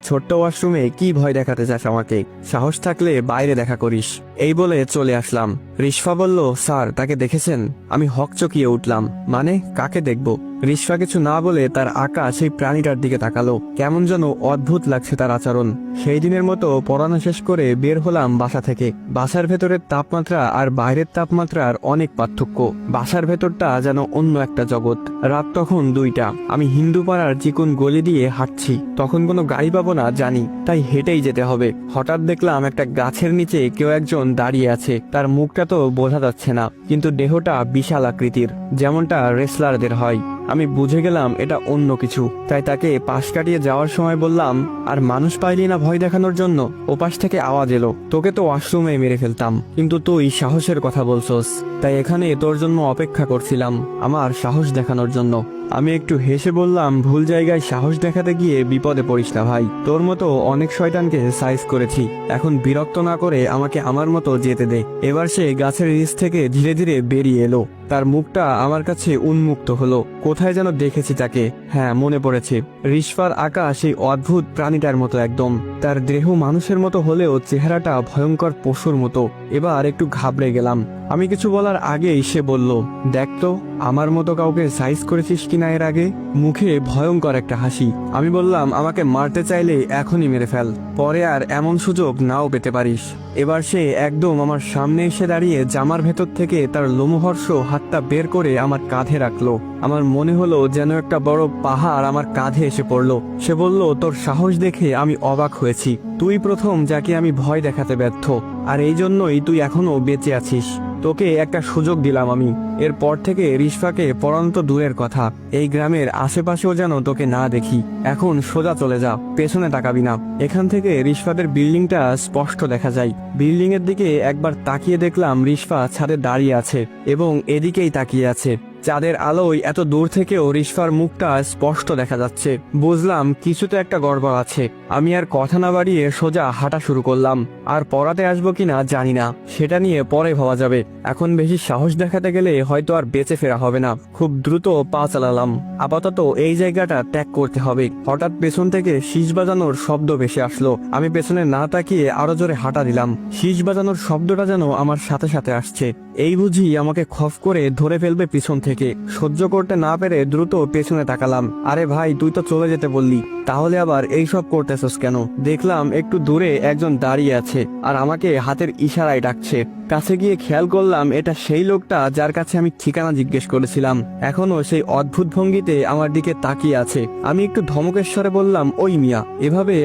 ছোট্ট ওয়াশরুমে কি ভয় দেখাতে চাস আমাকে? সাহস থাকলে বাইরে দেখা করিস। এই বলে চলে আসলাম। রিশফা বলল, স্যার তাকে দেখেছেন? আমি হকচকিয়ে উঠলাম। মানে কাকে দেখব? রিশফা কিছু না বলে তার আঁকা সেই প্রাণীটার দিকে তাকালো। কেমন যেন অদ্ভুত লাগছে তার আচরণ। সেই দিনের মতো পড়ানো শেষ করে বের হলাম বাসা থেকে। বাসার ভেতরের তাপমাত্রা আর বাইরের তাপমাত্রার অনেক পার্থক্য। বাসার ভেতরটা যেন অন্য একটা জগৎ। রাত তখন 2টা। আমি হিন্দু পাড়ার চিকন গলি দিয়ে হাঁটছি। তখন কোনো গাড়ি পাবো না জানি, তাই হেঁটেই যেতে হবে। হঠাৎ দেখলাম একটা গাছের নিচে কেউ একজন দাঁড়িয়ে আছে। তার মুখটা তো বোঝা যাচ্ছে না, কিন্তু দেহটা বিশাল আকৃতির, যেমনটা রেসলারদের হয়। আমি বুঝে গেলাম এটা অন্য কিছু, তাই তাকে পাশ কাটিয়ে যাওয়ার সময় বললাম, আর মানুষ পাইলি না ভয় দেখানোর জন্য? ওপাশ থেকে আওয়াজ এলো, তোকে তো ওয়াশরুমে মেরে ফেলতাম, কিন্তু তুই সাহসের কথা বলছস, তাই এখানে তোর জন্য অপেক্ষা করছিলাম, আমার সাহস দেখানোর জন্য। আমি একটু হেসে বললাম, ভুল জায়গায় সাহস দেখাতে গিয়ে বিপদে পড়িস না ভাই। তোর মতো অনেক শয়তানকে সাইজ করেছি, এখন বিরক্ত না করে আমাকে আমার মতো যেতে দে। এবার সে গাছের নিচ থেকে ধীরে ধীরে বেরিয়ে এলো। তার মুখটা আমার কাছে উন্মুক্ত হলো। কোথায় যেন দেখেছি তাকে। হ্যাঁ, মনে পড়েছে। রিশফার আঁকা সেই অদ্ভুত প্রাণীটার মতো একদম। তার দেহ মানুষের মতো হলেও চেহারাটা ভয়ঙ্কর পশুর মতো। এবার একটু ঘাবড়ে গেলাম। আমি কিছু বলার আগেই সে বলল, দেখ তো আমার মতো কাউকে সাইজ করেছিস কিনা এর আগে। মুখে ভয়ঙ্কর একটা হাসি। আমি বললাম, আমাকে মারতে চাইলে এখনই মেরে ফেল, পরে আর এমন সুযোগ নাও পেতে পারিস। এবার সে একদম আমার সামনে এসে দাঁড়িয়ে জামার ভেতর থেকে তার লোমহর্ষ হাতটা বের করে আমার কাঁধে রাখলো। আমার মনে হলো যেন একটা বড় পাহাড় আমার কাঁধে এসে পড়লো। সে বলল, তোর সাহস দেখে আমি অবাক হয়েছি। তুই প্রথম যাকে আমি ভয় দেখাতে ব্যর্থ, আর এই জন্যই তুই এখনো বেঁচে আছিস। তোকে একটা সুযোগ দিলাম আমি। এরপর থেকে রিশফাকে পড়ানো তো দূরের কথা, এই গ্রামের আশেপাশেও যেন তোকে না দেখি। এখন সোজা চলে যা, পেছনে তাকাবি না। এখান থেকে রিশফাদের বিল্ডিংটা স্পষ্ট দেখা যায়। বিল্ডিং এর দিকে একবার তাকিয়ে দেখলাম রিশফা ছাদে দাঁড়িয়ে আছে এবং এদিকেই তাকিয়ে আছে। চাঁদের আলোয় এত দূর থেকেও রিশফার মুখটা স্পষ্ট দেখা যাচ্ছে। বুঝলাম কিছুতে একটা গড়বড় আছে। আমি আর কথা না বাড়িয়ে সোজা হাঁটা শুরু করলাম। আর পড়াতে আসবো কিনা জানি না, সেটা নিয়ে পরে ভাবা যাবে। এখন বেশি সাহস দেখাতে গেলে হয়তো আর বেঁচে ফেরা হবে না। খুব দ্রুত পা চালালাম। আপাতত এই জায়গাটা ত্যাগ করতে হবে। হঠাৎ পেছন থেকে শীষ বাজানোর শব্দ ভেসে আসলো। আমি পেছনে না তাকিয়ে আরো জোরে হাঁটা দিলাম। শীষ বাজানোর শব্দটা যেন আমার সাথে সাথে আসছে। এই বুঝি আমাকে খপ করে ধরে ফেলবে পিছন থেকে। সহ্য করতে না পেরে দ্রুত পেছনে তাকালাম। আরে ভাই, তুই তো চলে যেতে বললি, তাহলে আবার এইসব করতেছস কেন? দেখলাম একটু দূরে একজন দাঁড়িয়ে আছে আর আমাকে হাতের ইশারায় ডাকছে। কাছে গিয়ে খেয়াল করলাম এটা সেই লোকটা যার কাছে আমি ঠিকানা জিজ্ঞেস করেছিলাম। এখনো সেই অদ্ভুত ভঙ্গিতে আমার দিকে তাকিয়ে আছে। আমি একটু ধমকের স্বরে বললাম, ওই মিয়া, এভাবে